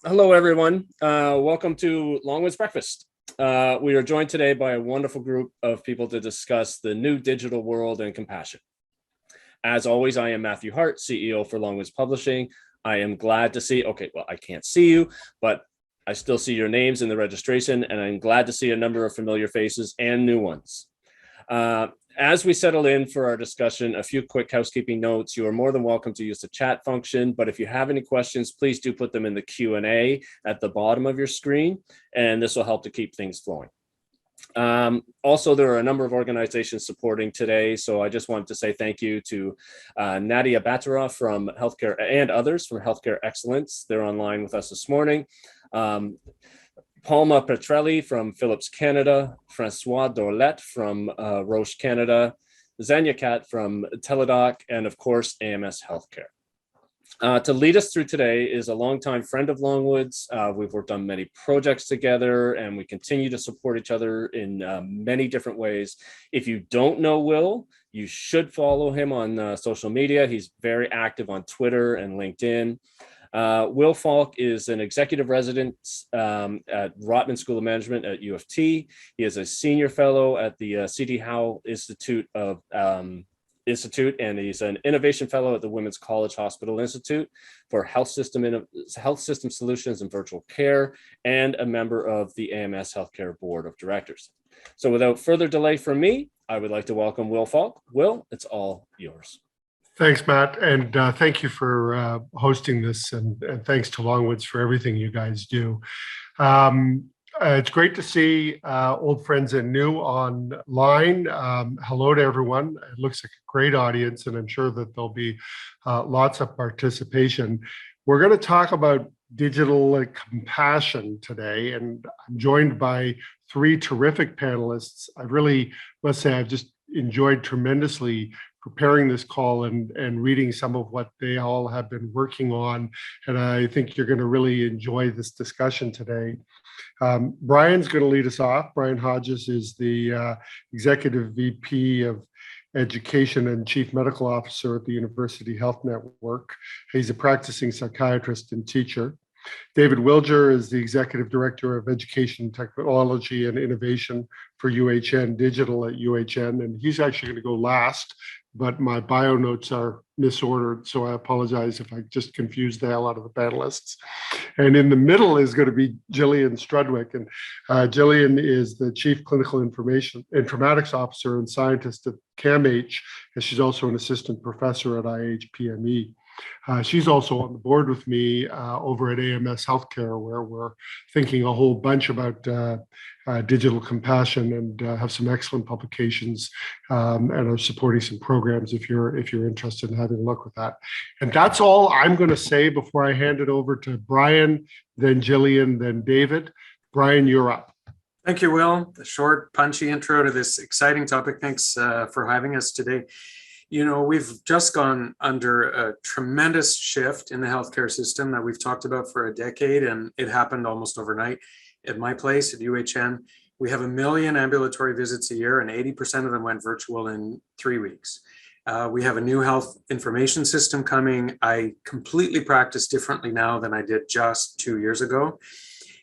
Hello, everyone. Welcome to Longwoods Breakfast. We are joined today by a wonderful group of people to discuss the new digital world and compassion. As always, I am Matthew Hart, CEO for Longwoods Publishing. I am glad to see, I can't see you, but I still see your names in the registration, and I'm glad to see a number of familiar faces and new ones. As we settle in for our discussion, a few quick housekeeping notes. You are more than welcome to use the chat function, but if you have any questions, please do put them in the Q&A at the bottom of your screen, and this will help to keep things flowing. Also, there are a number of organizations supporting today, so I just wanted to say thank you to Nadia Batara from Healthcare and others from Healthcare Excellence. They're online with us this morning. Palma Petrelli from Philips Canada, Francois Dorlet from Roche Canada, Zanya Kat from Teladoc, and of course, AMS Healthcare. To lead us through today is a longtime friend of Longwoods. We've worked on many projects together, and we continue to support each other in many different ways. If you don't know Will, you should follow him on social media. He's very active on Twitter and LinkedIn. Will Falk is an executive resident at Rotman School of Management at U of T. He is a senior fellow at the C.D. Howell Institute, and he's an innovation fellow at the Women's College Hospital Institute for Health System Solutions and Virtual Care, and a member of the AMS Healthcare Board of Directors. So without further delay from me, I would like to welcome Will Falk. Will, it's all yours. Thanks, Matt, and thank you for hosting this, and thanks to Longwoods for everything you guys do. It's great to see old friends and new online. Hello to everyone. It looks like a great audience, and I'm sure that there'll be lots of participation. We're going to talk about digital compassion today, and I'm joined by three terrific panelists. I really must say I've just enjoyed tremendously preparing this call and reading some of what they all have been working on. And I think you're going to really enjoy this discussion today. Brian's going to lead us off. Brian Hodges is the Executive VP of Education and Chief Medical Officer at the University Health Network. He's a practicing psychiatrist and teacher. David Wiljer is the Executive Director of Education, Technology, and Innovation for UHN Digital at UHN, and he's actually going to go last, but my bio notes are misordered, so I apologize if I just confused the hell out of the panelists. And in the middle is going to be Gillian Strudwick, and Gillian is the Chief Clinical Informatics Officer and Scientist at CAMH, and she's also an Assistant Professor at IHPME. She's also on the board with me over at AMS Healthcare, where we're thinking a whole bunch about digital compassion, and have some excellent publications and are supporting some programs if you're interested in having a look with that. And that's all I'm going to say before I hand it over to Brian, then Gillian, then David. Brian, you're up. Thank you, Will. The short, punchy intro to this exciting topic. Thanks for having us today. You know, we've just gone under a tremendous shift in the healthcare system that we've talked about for a decade, and it happened almost overnight. At my place at UHN, we have 1 million ambulatory visits a year, and 80% of them went virtual in 3 weeks. We have a new health information system coming. I completely practice differently now than I did just 2 years ago.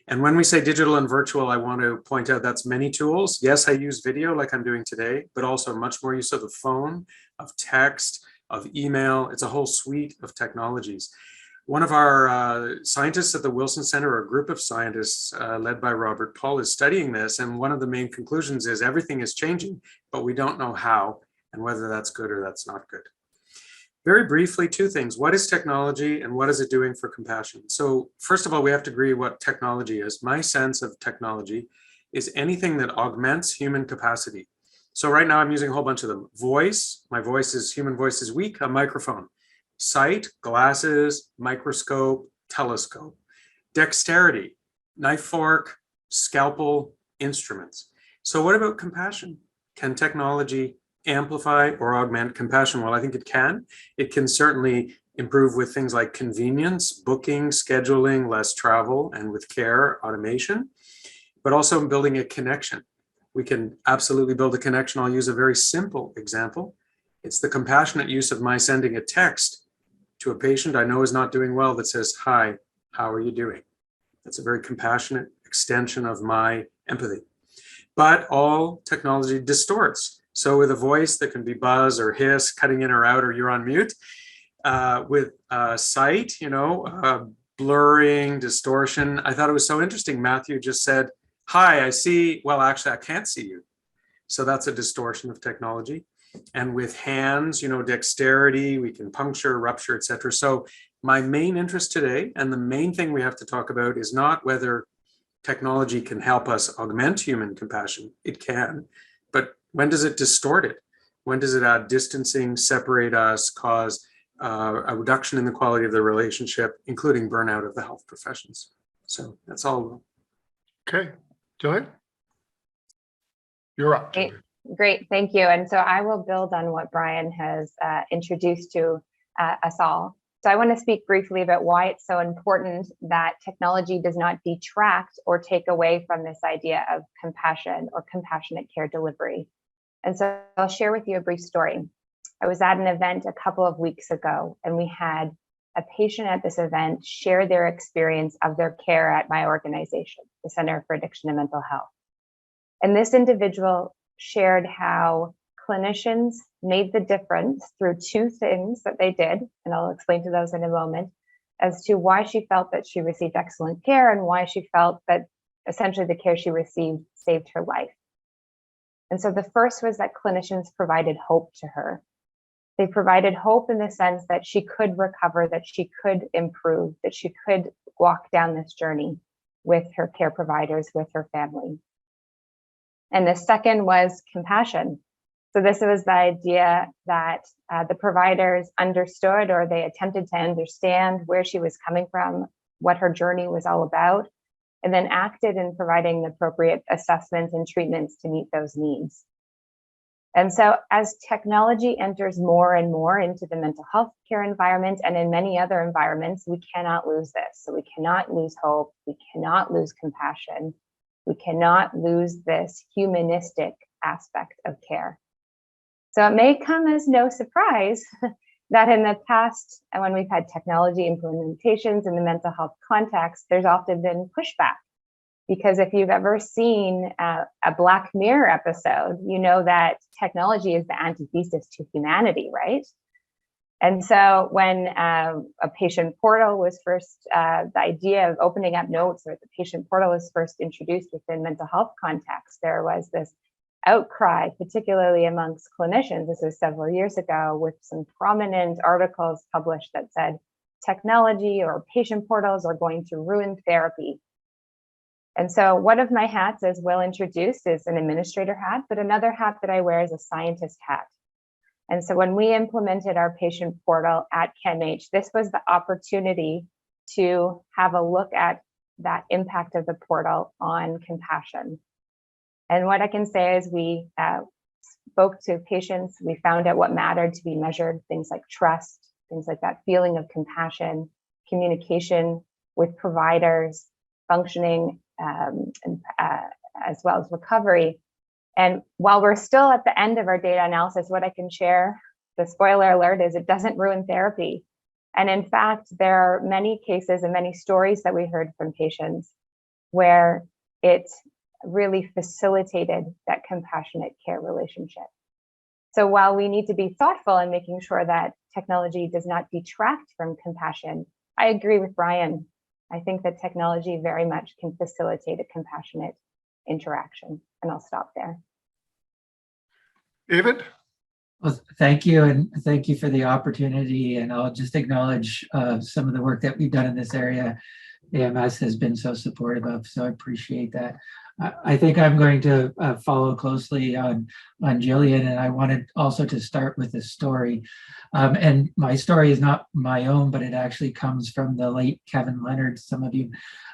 And when we say digital and virtual, I want to point out that's many tools. Yes, I use video like I'm doing today, but also much more use of the phone, of text, of email. It's a whole suite of technologies. One of our scientists at the Wilson Center, or a group of scientists led by Robert Paul, is studying this. And one of the main conclusions is everything is changing, but we don't know how and whether that's good or that's not good. Very briefly, two things. What is technology and what is it doing for compassion? So first of all, we have to agree what technology is. My sense of technology is anything that augments human capacity. So right now I'm using a whole bunch of them. Voice, human voice is weak, a microphone. Sight, glasses, microscope, telescope. Dexterity, knife, fork, scalpel, instruments. So what about compassion? Can technology amplify or augment compassion? Well, I think it can. It can certainly improve with things like convenience, booking, scheduling, less travel, and with care, automation, but also building a connection. We can absolutely build a connection. I'll use a very simple example. It's the compassionate use of my sending a text to a patient I know is not doing well that says, "Hi, how are you doing?" That's a very compassionate extension of my empathy. But all technology distorts. So with a voice that can be buzz or hiss, cutting in or out, or you're on mute, with sight, blurring, distortion. I thought it was so interesting. Matthew just said, hi, I see. Well, actually, I can't see you. So that's a distortion of technology. And with hands, dexterity, we can puncture, rupture, etc. So my main interest today, and the main thing we have to talk about, is not whether technology can help us augment human compassion. It can. But when does it distort it? When does it add distancing, separate us, cause a reduction in the quality of the relationship, including burnout of the health professions? So that's all. Okay, Gillian, you're up. Great, thank you. And so I will build on what Brian has introduced to us all. So I want to speak briefly about why it's so important that technology does not detract or take away from this idea of compassion or compassionate care delivery. And so I'll share with you a brief story. I was at an event a couple of weeks ago, and we had a patient at this event share their experience of their care at my organization, the Center for Addiction and Mental Health. And this individual shared how clinicians made the difference through two things that they did, and I'll explain to those in a moment, as to why she felt that she received excellent care and why she felt that essentially the care she received saved her life. And so the first was that clinicians provided hope to her. They provided hope in the sense that she could recover, that she could improve, that she could walk down this journey with her care providers, with her family. And the second was compassion. So this was the idea that the providers understood, or they attempted to understand where she was coming from, what her journey was all about, and then acted in providing the appropriate assessments and treatments to meet those needs. And so as technology enters more and more into the mental health care environment and in many other environments, we cannot lose this. So we cannot lose hope. We cannot lose compassion. We cannot lose this humanistic aspect of care. So it may come as no surprise that in the past, and when we've had technology implementations in the mental health context, there's often been pushback. Because if you've ever seen a Black Mirror episode, you know that technology is the antithesis to humanity, right? And so when a patient portal was first, the idea of opening up notes, or the patient portal was first introduced within mental health context, there was this outcry, particularly amongst clinicians. This was several years ago, with some prominent articles published that said technology or patient portals are going to ruin therapy. And so one of my hats, as Will introduced, is an administrator hat, but another hat that I wear is a scientist hat. And so when we implemented our patient portal at CAMH, this was the opportunity to have a look at that impact of the portal on compassion. And what I can say is we spoke to patients, we found out what mattered to be measured, things like trust, things like that feeling of compassion, communication with providers, functioning, as well as recovery. And while we're still at the end of our data analysis, what I can share, the spoiler alert, is it doesn't ruin therapy. And in fact, there are many cases and many stories that we heard from patients where it really facilitated that compassionate care relationship. So while we need to be thoughtful in making sure that technology does not detract from compassion, I agree with Brian. I think that technology very much can facilitate a compassionate interaction. And I'll stop there. David? Well, thank you. And thank you for the opportunity. And I'll just acknowledge some of the work that we've done in this area. AMS has been so supportive of, so I appreciate that. I think I'm going to follow closely on Gillian, and I wanted also to start with a story. And my story is not my own, but it actually comes from the late Kevin Leonard. Some of you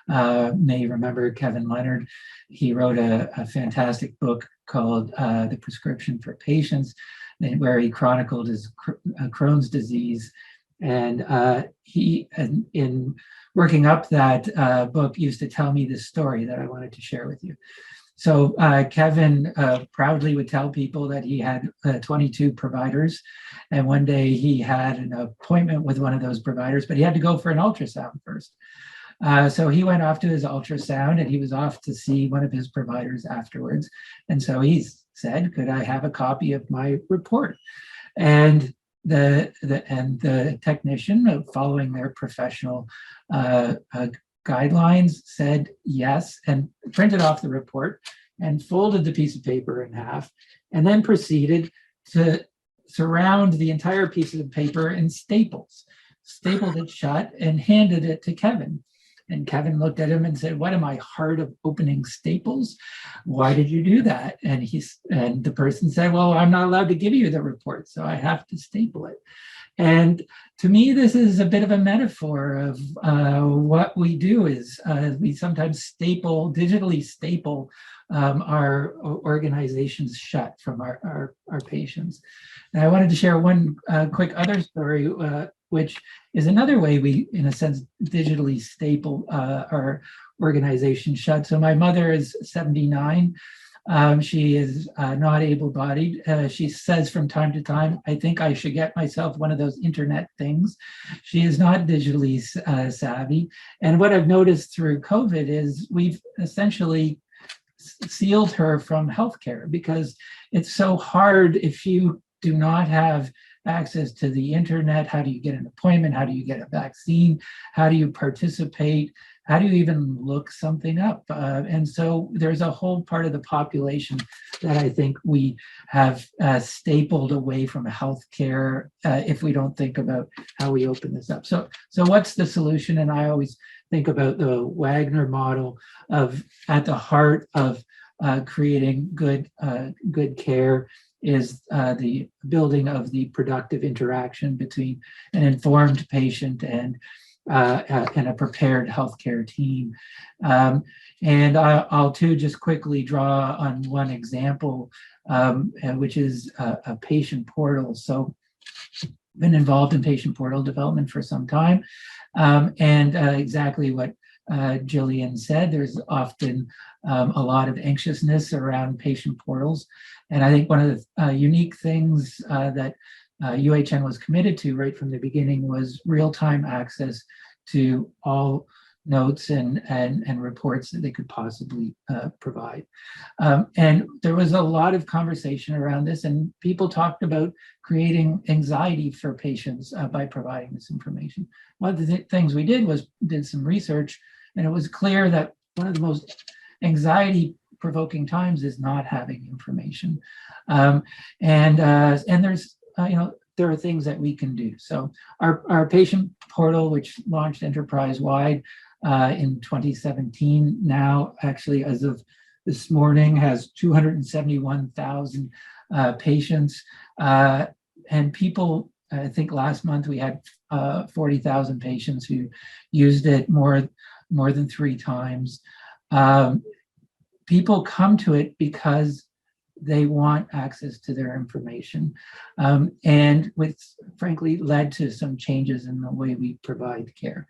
may remember Kevin Leonard. He wrote a fantastic book called The Prescription for Patients, where he chronicled his Crohn's disease. And he, in working up that book, used to tell me this story that I wanted to share with you. So Kevin proudly would tell people that he had 22 providers. And one day he had an appointment with one of those providers, but he had to go for an ultrasound first. So he went off to his ultrasound and he was off to see one of his providers afterwards. And so he said, could I have a copy of my report? And the technician, following their professional guidelines, said yes, and printed off the report and folded the piece of paper in half, and then proceeded to surround the entire piece of paper in staples, stapled it shut, and handed it to Kevin. And Kevin looked at him and said, "What am I, hard of opening staples? Why did you do that?" And the person said, "Well, I'm not allowed to give you the report, so I have to staple it." And to me, this is a bit of a metaphor of what we do is we sometimes digitally staple our organizations shut from our patients. And I wanted to share one quick other story, which is another way we, in a sense, digitally staple our organization shut. So my mother is 79. She is not able-bodied. She says from time to time, "I think I should get myself one of those internet things." She is not digitally savvy. And what I've noticed through COVID is we've essentially sealed her from healthcare, because it's so hard if you do not have access to the internet. How do you get an appointment? How do you get a vaccine? How do you participate? How do you even look something up? And so there's a whole part of the population that I think we have stapled away from healthcare if we don't think about how we open this up. So what's the solution? And I always think about the Wagner model of, at the heart of creating good care is the building of the productive interaction between an informed patient and a prepared healthcare team. And I'll too just quickly draw on one example, which is a patient portal. So been involved in patient portal development for some time. And exactly what Gillian said, there's often a lot of anxiousness around patient portals. And I think one of the unique things that UHN was committed to right from the beginning was real-time access to all notes and reports that they could possibly provide. And there was a lot of conversation around this, and people talked about creating anxiety for patients by providing this information. One of the things we did was did some research, and it was clear that one of the most anxiety-provoking times is not having information. And there's, there are things that we can do. So our patient portal, which launched enterprise-wide in 2017, now actually as of this morning has 271,000 patients. And people, I think last month we had 40,000 patients who used it more than 3 times. People come to it because they want access to their information, and which frankly led to some changes in the way we provide care.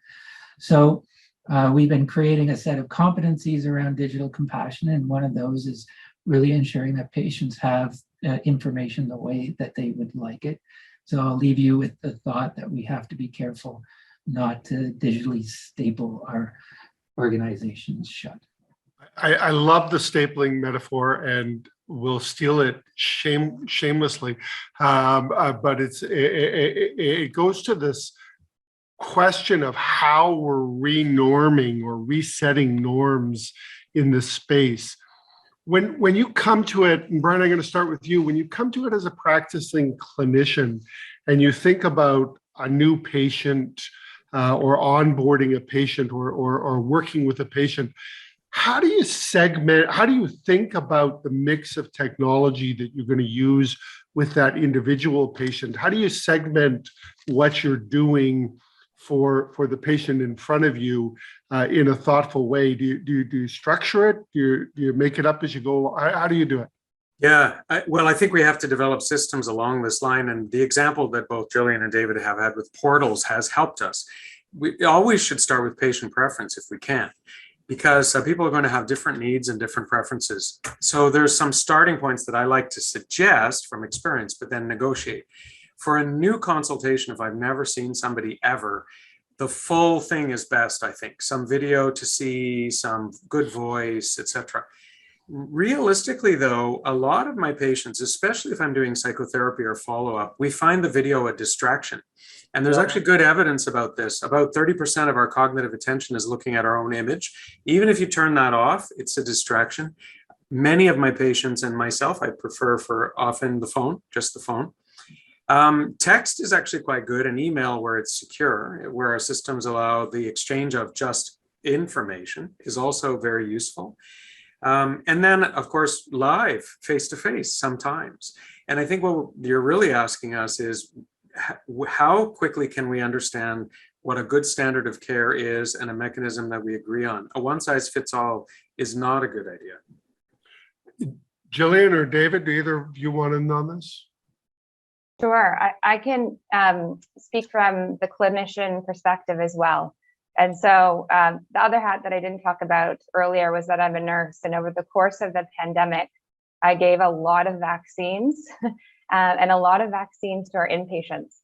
So we've been creating a set of competencies around digital compassion, and one of those is really ensuring that patients have information the way that they would like it. So I'll leave you with the thought that we have to be careful not to digitally staple our organizations shut. I love the stapling metaphor, and we'll steal it shamelessly. But it goes to this question of how we're renorming or resetting norms in this space. When you come to it, and Brian, I'm going to start with you. When you come to it as a practicing clinician, and you think about a new patient or onboarding a patient or working with a patient, how do you segment, how do you think about the mix of technology that you're going to use with that individual patient? How do you segment what you're doing for the patient in front of you in a thoughtful way? Do you structure it? Do you make it up as you go? How do you do it? Yeah, well, I think we have to develop systems along this line. And the example that both Gillian and David have had with portals has helped us. We always should start with patient preference if we can, because people are going to have different needs and different preferences. So there's some starting points that I like to suggest from experience, but then negotiate. For a new consultation, if I've never seen somebody ever, the full thing is best, I think. Some video to see, some good voice, etc. Realistically, though, a lot of my patients, especially if I'm doing psychotherapy or follow-up, we find the video a distraction. And there's actually good evidence about this. About 30% of our cognitive attention is looking at our own image. Even if you turn that off, it's a distraction. Many of my patients and myself, I prefer for often the phone, just the phone. Text is actually quite good, and email where it's secure, where our systems allow the exchange of just information is also very useful. And then, of course, live, face-to-face sometimes. And I think what you're really asking us is how quickly can we understand what a good standard of care is and a mechanism that we agree on? A one-size-fits-all is not a good idea. Gillian or David, do either of you want in on this? Sure, I can speak from the clinician perspective as well. And so the other hat that I didn't talk about earlier was that I'm a nurse, and over the course of the pandemic, I gave a lot of vaccines and a lot of vaccines to our inpatients.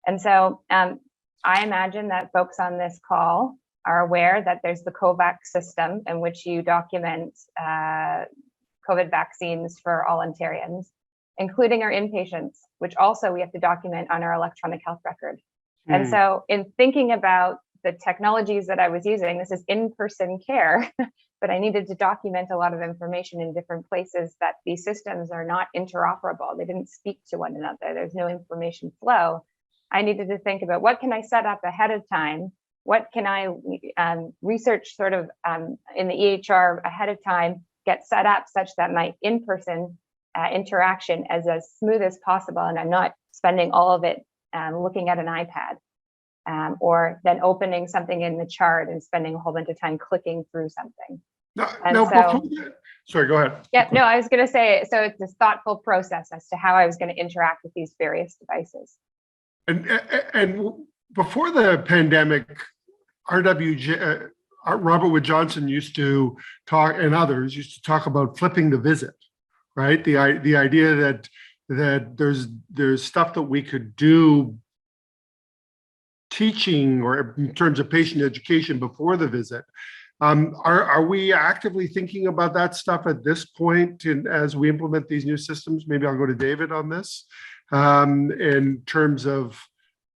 And so I imagine that folks on this call are aware that there's the COVAX system in which you document COVID vaccines for all Ontarians, including our inpatients, which also we have to document on our electronic health record. And so in thinking about the technologies that I was using, this is in-person care, but I needed to document a lot of information in different places that these systems are not interoperable. They didn't speak to one another. There's no information flow. I needed to think about what can I set up ahead of time? What can I research sort of in the EHR ahead of time, get set up such that my in-person interaction is as smooth as possible, and I'm not spending all of it looking at an iPad. Or then opening something in the chart and spending a whole bunch of time clicking through something. Sorry, go ahead. Yeah, no, I was going to say, so it's this thoughtful process as to how I was going to interact with these various devices. And before the pandemic, Robert Wood Johnson used to talk, and others used to talk about flipping the visit, right? The idea that there's stuff that we could do teaching or in terms of patient education before the visit. Are we actively thinking about that stuff at this point as we implement these new systems? Maybe I'll go to David on this in terms of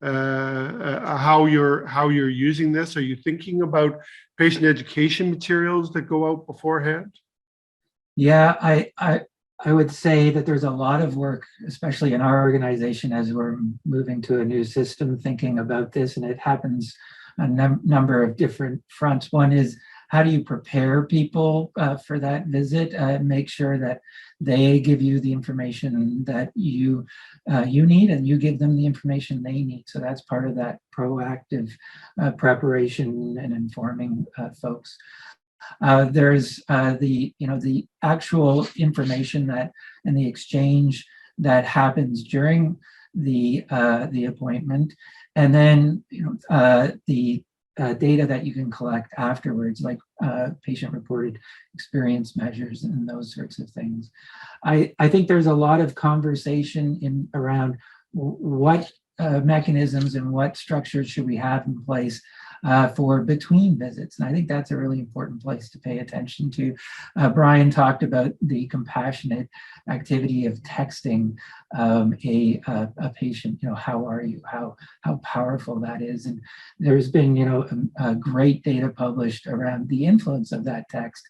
how you're using this. Are you thinking about patient education materials that go out beforehand? Yeah, I would say that there's a lot of work, especially in our organization, as we're moving to a new system, thinking about this, and it happens on a number of different fronts. One is, how do you prepare people for that visit? Make sure that they give you the information that you need, and you give them the information they need. So that's part of that proactive preparation and informing folks. There's the actual information that and the exchange that happens during the appointment, and then the data that you can collect afterwards, like patient-reported experience measures and those sorts of things. I think there's a lot of conversation around what mechanisms and what structures should we have in place for between visits. And I think that's a really important place to pay attention to. Brian talked about the compassionate activity of texting a patient, how are you, how powerful that is. And there's been, a great data published around the influence of that text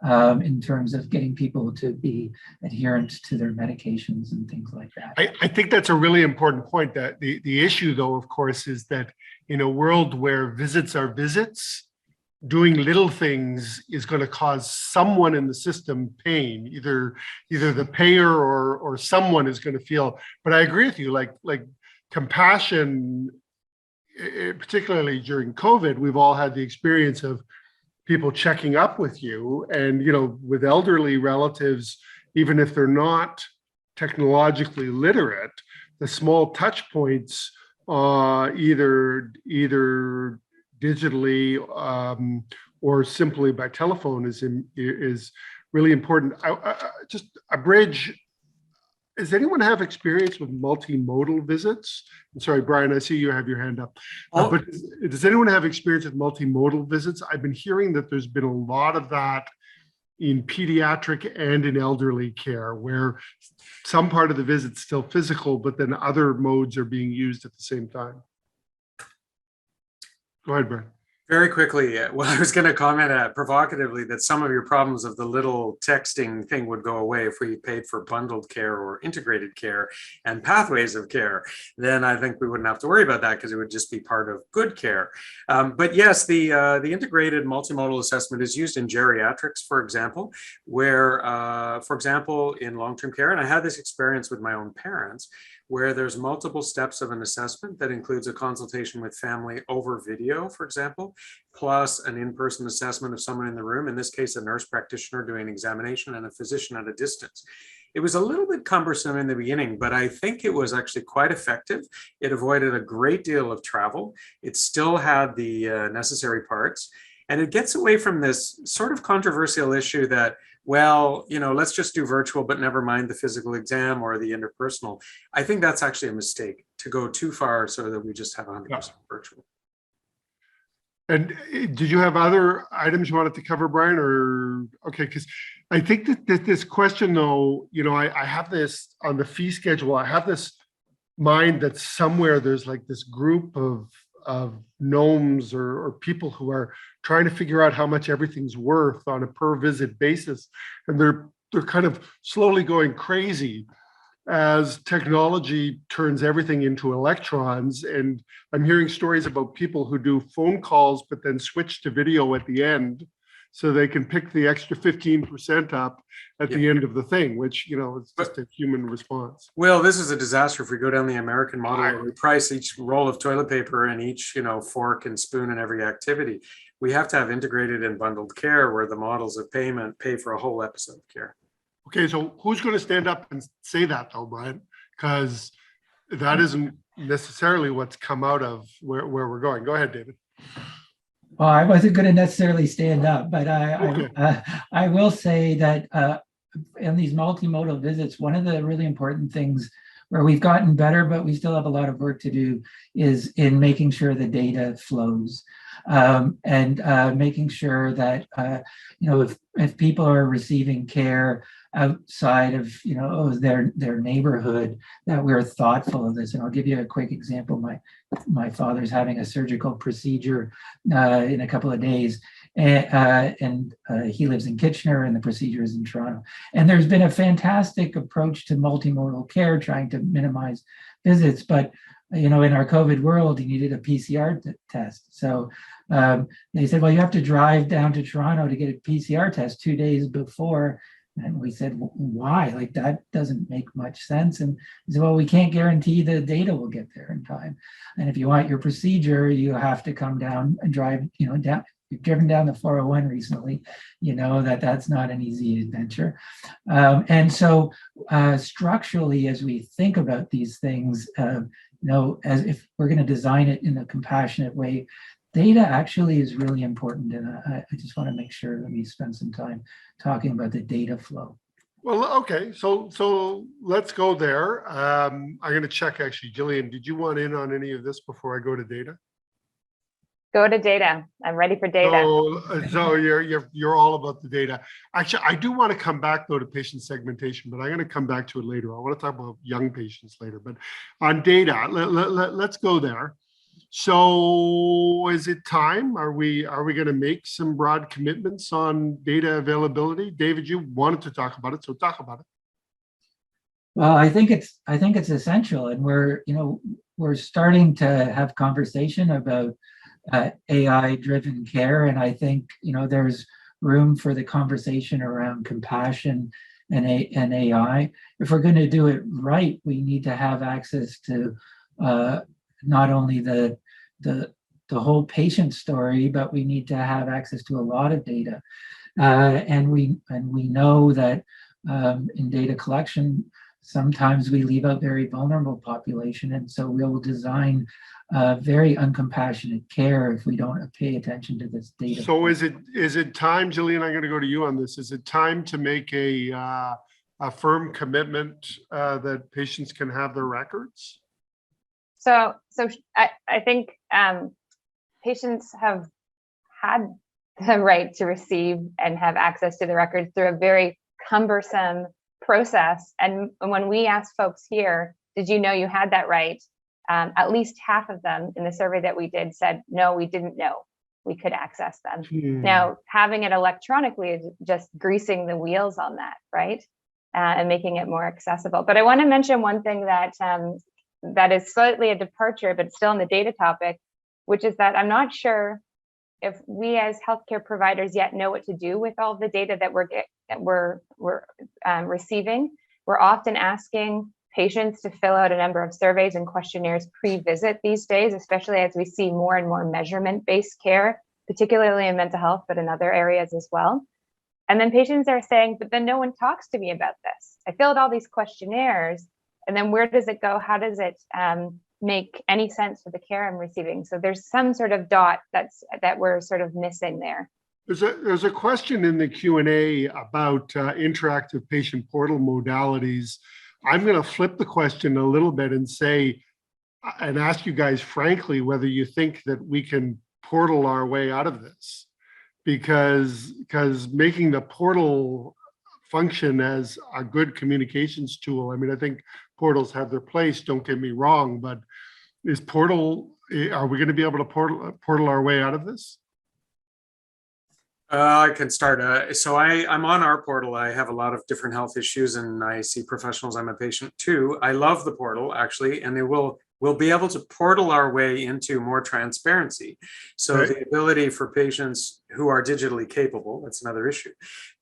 in terms of getting people to be adherent to their medications and things like that. I think that's a really important point. That the issue, though, of course, is that in a world where visits are visits, doing little things is going to cause someone in the system pain. Either the payer or someone is going to feel. But I agree with you. Like compassion, particularly during COVID, we've all had the experience of people checking up with you, and with elderly relatives, even if they're not technologically literate, the small touch points, either digitally or simply by telephone, is really important. Just a bridge Does anyone have experience with multimodal visits? I'm sorry, Brian, I see you have your hand up. But does anyone have experience with multimodal visits? I've been hearing that there's been a lot of that in pediatric and in elderly care, where some part of the visit's still physical, but then other modes are being used at the same time. Go ahead, Brian. Very quickly, well, I was going to comment provocatively that some of your problems of the little texting thing would go away if we paid for bundled care or integrated care and pathways of care. Then I think we wouldn't have to worry about that because it would just be part of good care. But yes, the integrated multimodal assessment is used in geriatrics, for example, where, for example, in long-term care, and I had this experience with my own parents, where there's multiple steps of an assessment that includes a consultation with family over video, for example, plus an in-person assessment of someone in the room, in this case, a nurse practitioner doing an examination and a physician at a distance. It was a little bit cumbersome in the beginning, but I think it was actually quite effective. It avoided a great deal of travel. It still had the necessary parts, and it gets away from this sort of controversial issue that, well, you know, let's just do virtual, but never mind the physical exam or the interpersonal. I think that's actually a mistake to go too far so that we just have 100% virtual. And did you have other items you wanted to cover, Brian? Or okay, because I think that this question, though, you know, I have this on the fee schedule. I have this mind that somewhere there's like this group of gnomes or people who are trying to figure out how much everything's worth on a per visit basis, and they're kind of slowly going crazy as technology turns everything into electrons. And I'm hearing stories about people who do phone calls but then switch to video at the end so they can pick the extra 15% up at the end of the thing, which, you know, it's just a human response. Well, this is a disaster if we go down the American model and we price each roll of toilet paper and each, you know, fork and spoon in every activity. We have to have integrated and bundled care where the models of payment pay for a whole episode of care. Okay, so who's going to stand up and say that, though, Brian? Because that isn't necessarily what's come out of where we're going. Go ahead, David. Well, I wasn't going to necessarily stand up, but I will say that in these multimodal visits, one of the really important things where we've gotten better, but we still have a lot of work to do, is in making sure the data flows and making sure that, you know, if people are receiving care outside of, you know, their neighborhood, that we're thoughtful of this. And I'll give you a quick example. My father's having a surgical procedure in a couple of days, and he lives in Kitchener, and the procedure is in Toronto. And there's been a fantastic approach to multimodal care, trying to minimize visits. But, you know, in our COVID world, he needed a PCR test. So they said, well, you have to drive down to Toronto to get a PCR test 2 days before. And we said, why? Like, that doesn't make much sense. And he said, well, we can't guarantee the data will get there in time. And if you want your procedure, you have to come down and drive, you know, down. You've driven down the 401 recently, you know that's not an easy adventure. And so structurally, as we think about these things, you know, as if we're going to design it in a compassionate way, data actually is really important. And I just want to make sure that we spend some time talking about the data flow. Well, okay, so let's go there. I'm going to check, actually. Gillian, did you want in on any of this before I go to data? Go to data. I'm ready for data. So you're all about the data. Actually, I do want to come back, though, to patient segmentation, but I'm going to come back to it later. I want to talk about young patients later, but on data, let's go there. So is it time? Are we going to make some broad commitments on data availability? David, you wanted to talk about it, so talk about it. Well, I think it's essential, and we're starting to have conversation about AI-driven care, and I think, you know, there's room for the conversation around compassion and AI. If we're going to do it right, we need to have access to not only the whole patient story, but we need to have access to a lot of data, and we know that in data collection, sometimes we leave out very vulnerable population, and so we'll design very uncompassionate care if we don't pay attention to this data. So is it time, Gillian, I'm going to go to you on this. Is it time to make a a firm commitment that patients can have their records? So I think patients have had the right to receive and have access to the records through a very cumbersome process. And when we asked folks here, did you know you had that right? At least half of them in the survey that we did said, no, we didn't know we could access them. Now, having it electronically is just greasing the wheels on that, right? And making it more accessible. But I want to mention one thing that that is slightly a departure, but still in the data topic, which is that I'm not sure if we as healthcare providers yet know what to do with all the data that we're receiving. We're often asking patients to fill out a number of surveys and questionnaires pre-visit these days, especially as we see more and more measurement-based care, particularly in mental health, but in other areas as well. And then patients are saying, but then no one talks to me about this. I filled all these questionnaires, and then where does it go? How does it make any sense for the care I'm receiving? So there's some sort of dot that we're sort of missing there. There's a question in the Q&A about interactive patient portal modalities. I'm going to flip the question a little bit and say, and ask you guys frankly, whether you think that we can portal our way out of this, because making the portal function as a good communications tool. I mean, I think portals have their place, don't get me wrong, but are we going to be able to portal our way out of this? I can start. So I'm on our portal. I have a lot of different health issues and I see professionals. I'm a patient too. I love the portal actually, and we'll be able to portal our way into more transparency. So the ability for patients who are digitally capable, that's another issue,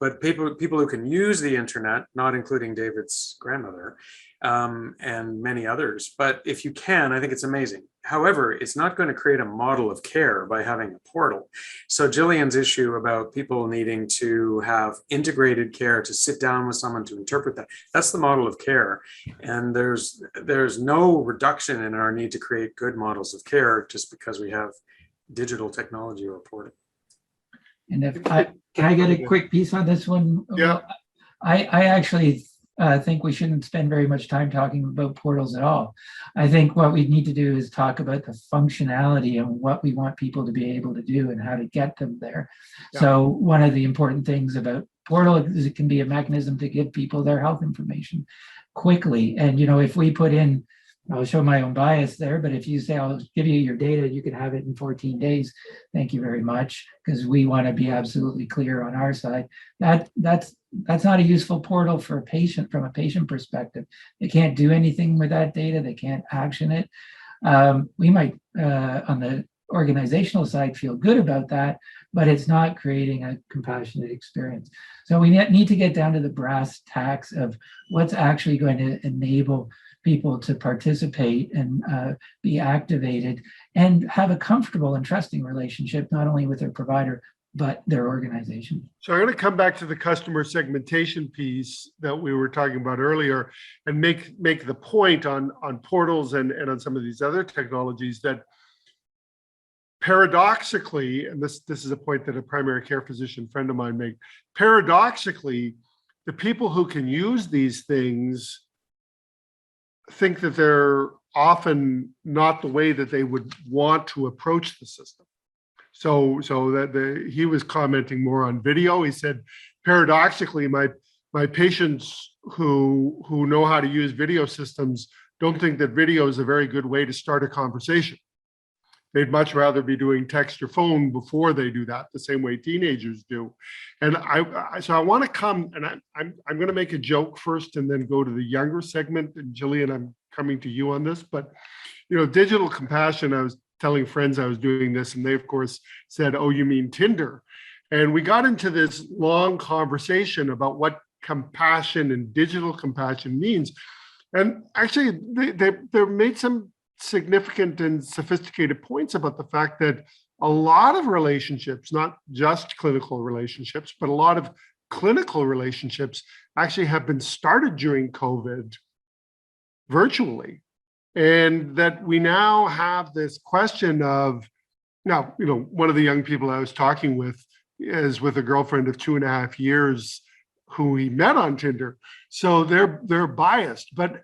but people who can use the internet, not including David's grandmother, and many others. But if you can, I think it's amazing. However, it's not going to create a model of care by having a portal. So Gillian's issue about people needing to have integrated care, to sit down with someone to interpret that's the model of care. And there's no reduction in our need to create good models of care just because we have digital technology or portal. And can I get a quick piece on this one? Yeah. I actually think we shouldn't spend very much time talking about portals at all. I think what we need to do is talk about the functionality and what we want people to be able to do and how to get them there. Yeah. So one of the important things about portal is it can be a mechanism to give people their health information quickly. And, you know, if we put in, I'll show my own bias there, but if you say, I'll give you your data, you can have it in 14 days. Thank you very much, because we want to be absolutely clear on our side. That's not a useful portal for a patient from a patient perspective. They can't do anything with that data. They can't action it. We might, on the organizational side, feel good about that, but it's not creating a compassionate experience. So we need to get down to the brass tacks of what's actually going to enable people to participate and be activated and have a comfortable and trusting relationship, not only with their provider, but their organization. So I'm going to come back to the customer segmentation piece that we were talking about earlier and make the point on portals and on some of these other technologies that paradoxically, and this is a point that a primary care physician friend of mine made, paradoxically, the people who can use these things think that they're often not the way that they would want to approach the system. So that he was commenting more on video. He said, paradoxically, my patients who know how to use video systems don't think that video is a very good way to start a conversation. They'd much rather be doing text or phone before they do that, the same way teenagers do. And so I want to come, and I'm going to make a joke first and then go to the younger segment. And Gillian, I'm coming to you on this, but you know, digital compassion, I was telling friends I was doing this, and they of course said, "Oh, you mean Tinder?" And we got into this long conversation about what compassion and digital compassion means. And actually, they made some significant and sophisticated points about the fact that a lot of relationships, not just clinical relationships, but a lot of clinical relationships actually have been started during COVID virtually. And that we now have this question of, now, you know, one of the young people I was talking with is with a girlfriend of 2.5 years who he met on Tinder. So they're biased. But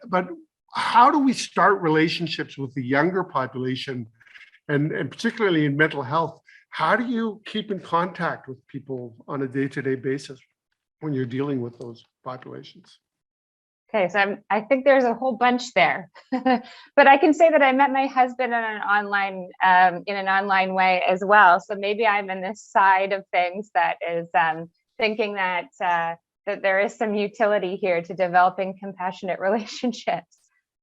how do we start relationships with the younger population, and particularly in mental health? How do you keep in contact with people on a day-to-day basis when you're dealing with those populations? Okay, so I think there's a whole bunch there, but I can say that I met my husband in an online way as well. So maybe I'm in this side of things that is thinking that that there is some utility here to developing compassionate relationships.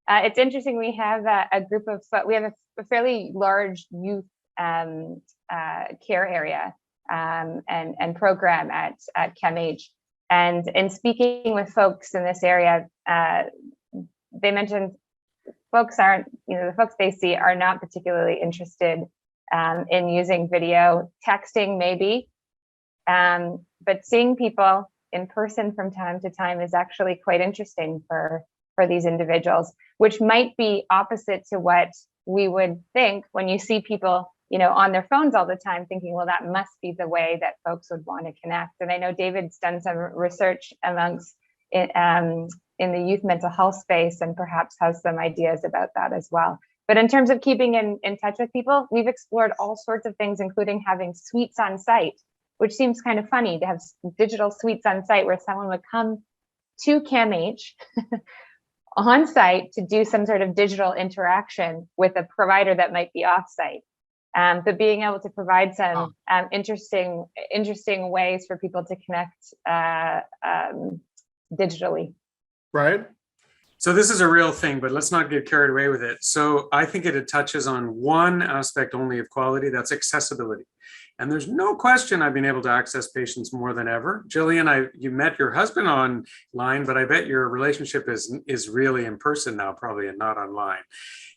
It's interesting. We have a group of we have a fairly large youth care area and program at ChemAge. And in speaking with folks in this area, they mentioned folks aren't, the folks they see are not particularly interested in using video, texting maybe, but seeing people in person from time to time is actually quite interesting for these individuals, which might be opposite to what we would think when you see people on their phones all the time, thinking, well, that must be the way that folks would want to connect. And I know David's done some research amongst in the youth mental health space and perhaps has some ideas about that as well. But in terms of keeping in touch with people, we've explored all sorts of things, including having suites on site, which seems kind of funny to have digital suites on site where someone would come to ChemAge on site to do some sort of digital interaction with a provider that might be off site. But being able to provide some interesting ways for people to connect digitally. Right. So this is a real thing, but let's not get carried away with it. So I think it touches on one aspect only of quality, that's accessibility. And there's no question I've been able to access patients more than ever. Gillian, you met your husband online, but I bet your relationship is really in person now, probably, and not online.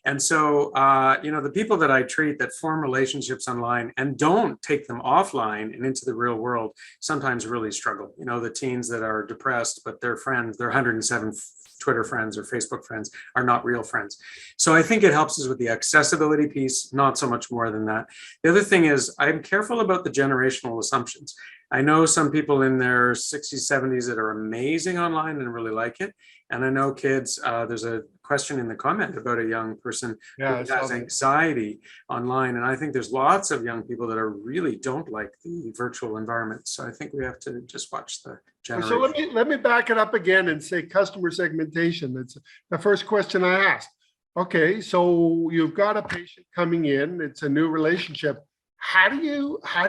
And so, the people that I treat that form relationships online and don't take them offline and into the real world sometimes really struggle. The teens that are depressed, but their friends, their 107 Twitter friends or Facebook friends are not real friends. So I think it helps us with the accessibility piece, not so much more than that. The other thing is I'm careful about the generational assumptions. I know some people in their 60s, 70s that are amazing online and really like it. And I know kids, there's a question in the comment about a young person who has anxiety online. And I think there's lots of young people that really don't like the virtual environment. So I think we have to just watch the generation. So let me back it up again and say customer segmentation. That's the first question I asked. Okay, so you've got a patient coming in, it's a new relationship. How do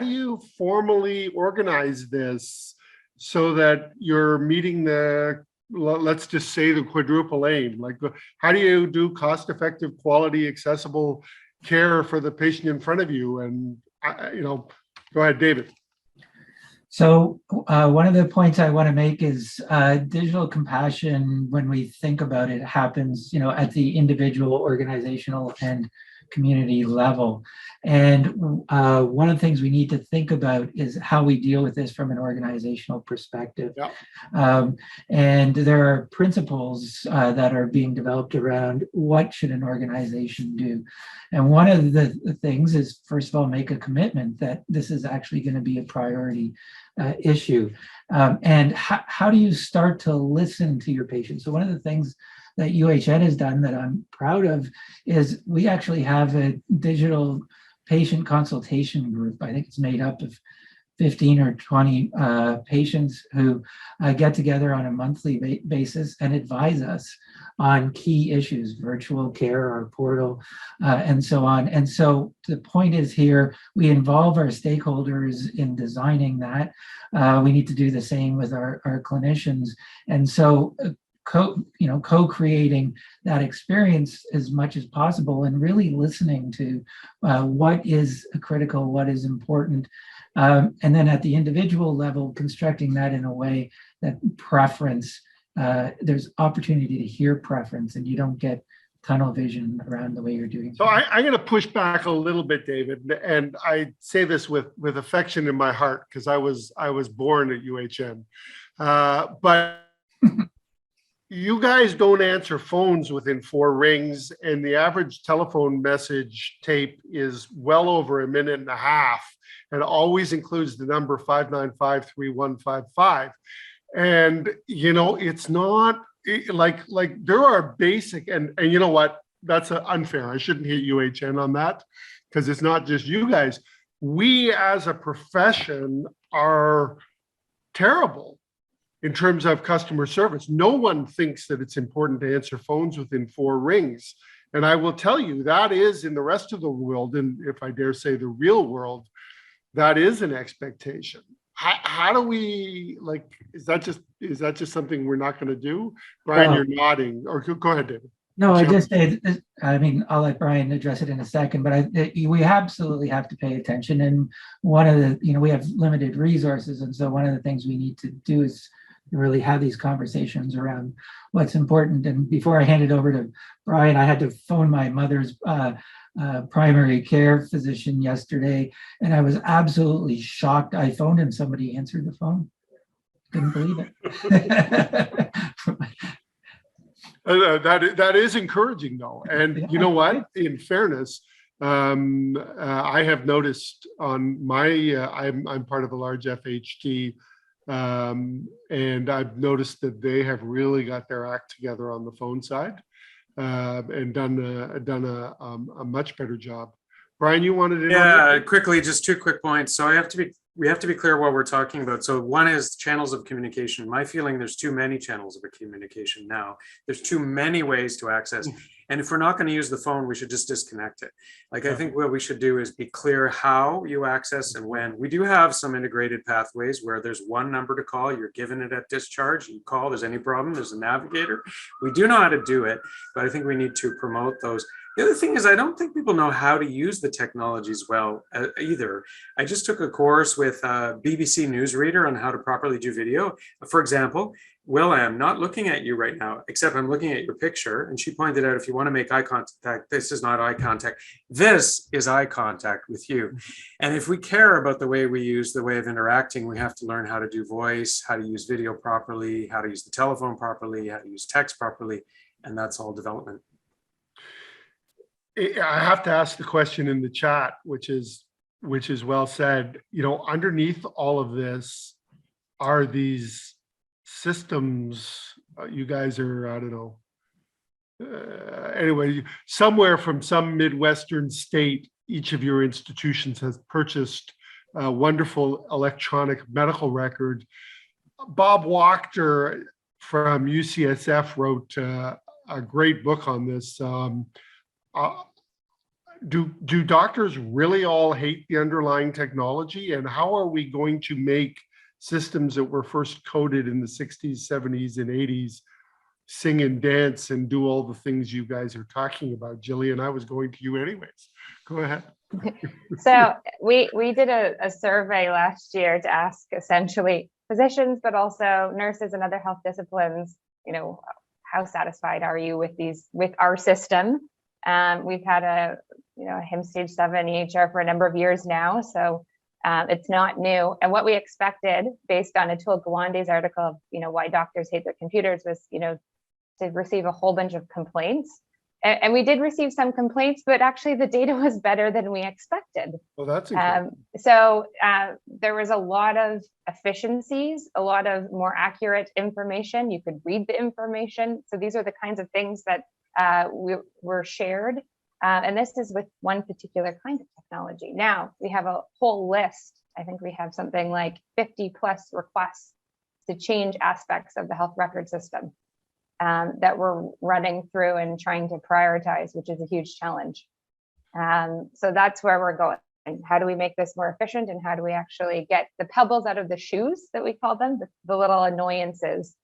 you formally organize this so that you're meeting let's just say the quadruple aim? Like, how do you do cost-effective, quality, accessible care for the patient in front of you? And go ahead, David. So one of the points I want to make is digital compassion, when we think about it, happens, at the individual, organizational, and community level. And one of the things we need to think about is how we deal with this from an organizational perspective. Yep. And there are principles that are being developed around what should an organization do. And one of the things is, first of all, make a commitment that this is actually going to be a priority issue. And how do you start to listen to your patients? So one of the things that UHN has done that I'm proud of is we actually have a digital patient consultation group. I think it's made up of 15 or 20 patients who get together on a monthly basis and advise us on key issues, virtual care, our portal, and so on. And so the point is here, we involve our stakeholders in designing that. We need to do the same with our clinicians. And so co-creating that experience as much as possible and really listening to what is critical, what is important. And then at the individual level, constructing that in a way that preference, there's opportunity to hear preference and you don't get tunnel vision around the way you're doing. So I'm going to push back a little bit, David, and I say this with affection in my heart because I was born at UHN, but you guys don't answer phones within 4 rings, and the average telephone message tape is well over 1.5 minutes and always includes the number 595-3155. And, it's not like there are basic, and you know what? That's unfair. I shouldn't hit UHN on that because it's not just you guys. We as a profession are terrible in terms of customer service. No one thinks that it's important to answer phones within 4 rings. And I will tell you, that is in the rest of the world, and if I dare say the real world, that is an expectation. How do we, is that just something we're not going to do? Brian, Well, you're nodding, or go ahead, David. No, I Sure. just say, I mean, I'll let Brian address it in a second, but we absolutely have to pay attention. And one of the, we have limited resources. And so one of the things we need to do is really have these conversations around what's important. And before I hand it over to Brian, I had to phone my mother's primary care physician yesterday, and I was absolutely shocked. I phoned and somebody answered the phone. Couldn't believe it. That is encouraging, though. And you know what? In fairness, I have noticed on my, I'm part of a large FHT, and I've noticed that they have really got their act together on the phone side, and done a much better job. Brian, you wanted to? Yeah, quickly, just 2 quick points. So we have to be clear what we're talking about. So one is channels of communication. My feeling, there's too many channels of communication now. There's too many ways to access. And if we're not going to use the phone, we should just disconnect it. I think what we should do is be clear how you access and when. We do have some integrated pathways where there's one number to call. You're given it at discharge. You call, there's any problem, there's a navigator. We do know how to do it, but I think we need to promote those. The other thing is, I don't think people know how to use the technologies well either. I just took a course with BBC Newsreader on how to properly do video. For example, Will, I'm not looking at you right now, except I'm looking at your picture. And she pointed out, if you want to make eye contact, this is not eye contact. This is eye contact with you. And if we care about the way we use the way of interacting, we have to learn how to do voice, how to use video properly, how to use the telephone properly, how to use text properly. And that's all development. I have to ask the question in the chat, which is well said. Underneath all of this are these systems. You guys are, I don't know. Anyway, somewhere from some Midwestern state, each of your institutions has purchased a wonderful electronic medical record. Bob Wachter from UCSF wrote a great book on this. Do doctors really all hate the underlying technology? And how are we going to make systems that were first coded in the 60s, 70s, and 80s sing and dance and do all the things you guys are talking about? Gillian, I was going to you anyways. Go ahead. So we did a survey last year to ask essentially physicians, but also nurses and other health disciplines, how satisfied are you with our system? We've had a HIM stage 7 EHR for a number of years now, so it's not new. And what we expected, based on Atul Gawande's article of why doctors hate their computers, was to receive a whole bunch of complaints. And we did receive some complaints, but actually the data was better than we expected. Well, that's incredible. So there was a lot of efficiencies, a lot of more accurate information. You could read the information. So these are the kinds of things that were shared. And this is with one particular kind of technology. Now we have a whole list. I think we have something like 50 plus requests to change aspects of the health record system that we're running through and trying to prioritize, which is a huge challenge. So that's where we're going. How do we make this more efficient, and how do we actually get the pebbles out of the shoes, that we call them, the little annoyances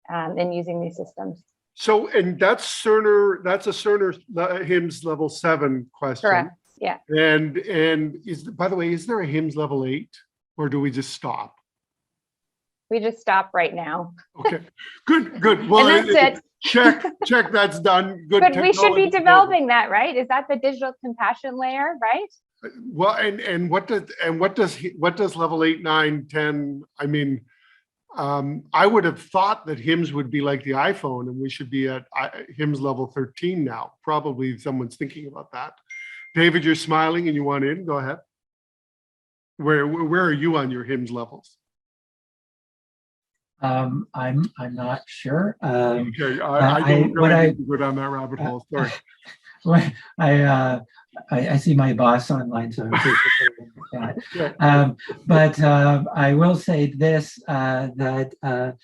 in using these systems? So, and that's a Cerner HIMSS level 7 question. Correct. Yeah. And by the way, is there a HIMSS level 8, or do we just stop? We just stop right now. Okay, good. Well, and that's it. Check, that's done. Good. But we should be developing that, right? Is that the digital compassion layer, right? Well, and what does level 8, 9, 10? I mean, I would have thought that HIMSS would be like the iPhone, and we should be at HIMSS level 13 now. Probably someone's thinking about that. David, you're smiling and you want in? Go ahead. Where are you on your HIMSS levels? I'm not sure. Okay, I don't what really I- need to go down that rabbit hole. Sorry. Well, I see my boss online, so I'm that. But I will say this, that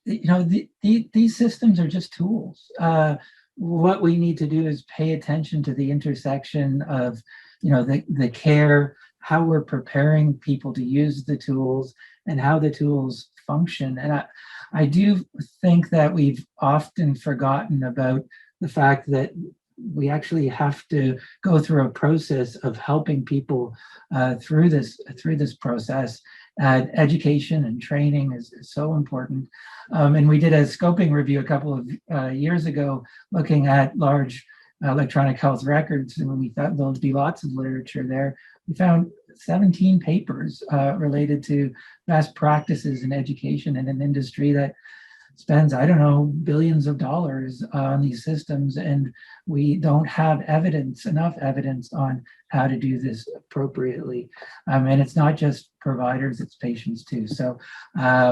these systems are just tools. What we need to do is pay attention to the intersection of the care, how we're preparing people to use the tools, and how the tools function. And I do think that we've often forgotten about the fact that we actually have to go through a process of helping people through this process. Education and training is so important. And we did a scoping review a couple of years ago looking at large electronic health records, and we thought there'll be lots of literature there. We found 17 papers related to best practices in education in an industry that spends, I don't know, billions of dollars on these systems, and we don't have enough evidence on how to do this appropriately. And it's not just providers, it's patients too. So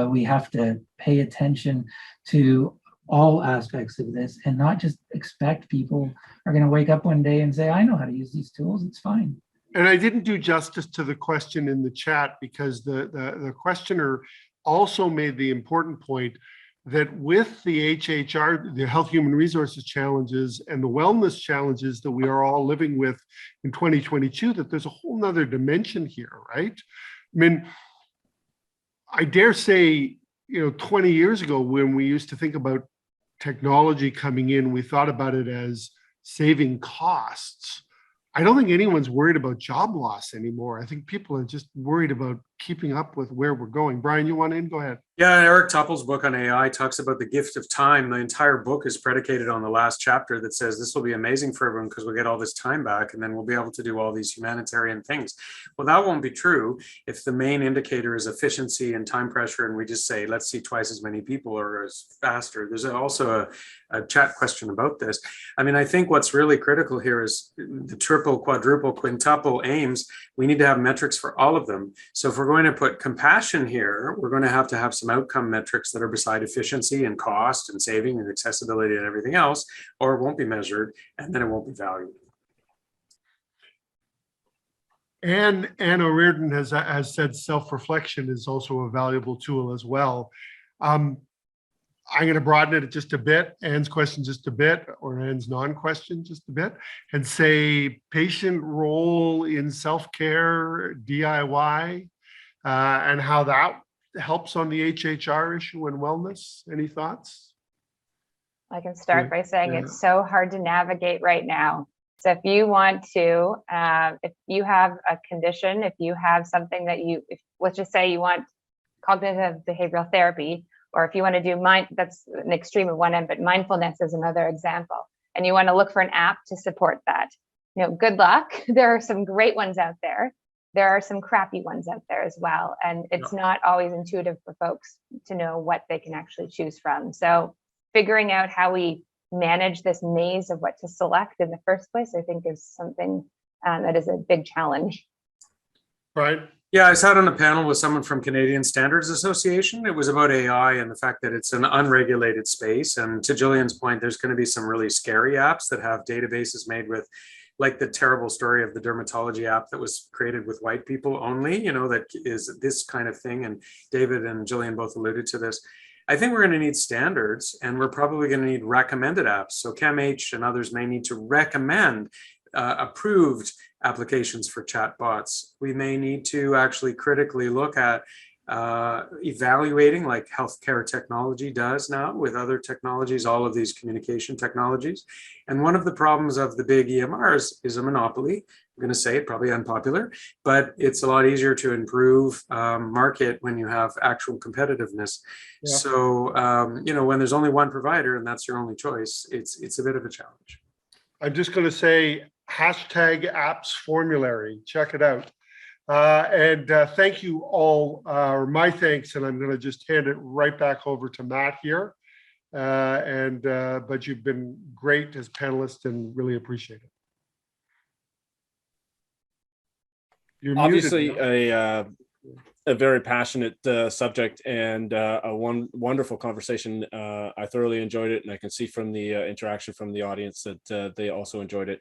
we have to pay attention to all aspects of this and not just expect people are going to wake up one day and say, I know how to use these tools, it's fine. And I didn't do justice to the question in the chat because the questioner also made the important point that with the HHR, the Health Human Resources challenges and the wellness challenges that we are all living with in 2022, that there's a whole nother dimension here, right? I mean, I dare say, 20 years ago when we used to think about technology coming in, we thought about it as saving costs. I don't think anyone's worried about job loss anymore. I think people are just worried about keeping up with where we're going. Brian, you want in? Go ahead. Yeah, Eric Toppel's book on AI talks about the gift of time. The entire book is predicated on the last chapter that says this will be amazing for everyone because we'll get all this time back and then we'll be able to do all these humanitarian things. Well, that won't be true if the main indicator is efficiency and time pressure, and we just say, let's see twice as many people or as faster. There's also a chat question about this. I mean, I think what's really critical here is the triple, quadruple, quintuple aims. We need to have metrics for all of them. So if we're going to put compassion here, we're going to have some outcome metrics that are beside efficiency and cost and saving and accessibility and everything else, or it won't be measured and then it won't be valued. And Anne O'Riordan has said self-reflection is also a valuable tool as well. I'm going to broaden it just a bit, Anne's question just a bit, or Anne's non-question just a bit, and say patient role in self-care, DIY, and how that helps on the HHR issue and wellness. Any thoughts? I can start by saying it's so hard to navigate right now. So if you want to, if you have a condition, if you have something that let's just say you want cognitive behavioral therapy, or if you want to do that's an extreme of one end, but mindfulness is another example. And you want to look for an app to support that. Good luck. There are some great ones out there. There are some crappy ones out there as well. And it's not always intuitive for folks to know what they can actually choose from. So figuring out how we manage this maze of what to select in the first place, I think is something that is a big challenge. Right. Yeah, I sat on a panel with someone from Canadian Standards Association. It was about AI and the fact that it's an unregulated space. And to Gillian's point, there's going to be some really scary apps that have databases made with, like the terrible story of the dermatology app that was created with white people only, that is this kind of thing. And David and Gillian both alluded to this. I think we're going to need standards, and we're probably going to need recommended apps. So CAMH and others may need to recommend approved applications for chatbots. We may need to actually critically look at evaluating, like healthcare technology does now with other technologies, all of these communication technologies. And one of the problems of the big EMRs is a monopoly. I'm going to say it, probably unpopular, but it's a lot easier to improve market when you have actual competitiveness. Yeah. So, when there's only one provider and that's your only choice, it's a bit of a challenge. I'm just going to say #apps formulary. Check it out. And thank you all, my thanks, and I'm going to just hand it right back over to Matt here. But you've been great as panelists and really appreciate it. You're obviously muted. a very passionate subject and a wonderful conversation. I thoroughly enjoyed it, and I can see from the interaction from the audience that they also enjoyed it.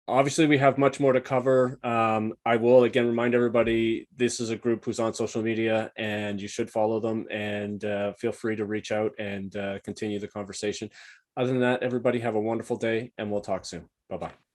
Obviously, we have much more to cover. I will again remind everybody, this is a group who's on social media, and you should follow them, and feel free to reach out and continue the conversation. Other than that, everybody have a wonderful day, and we'll talk soon. Bye-bye.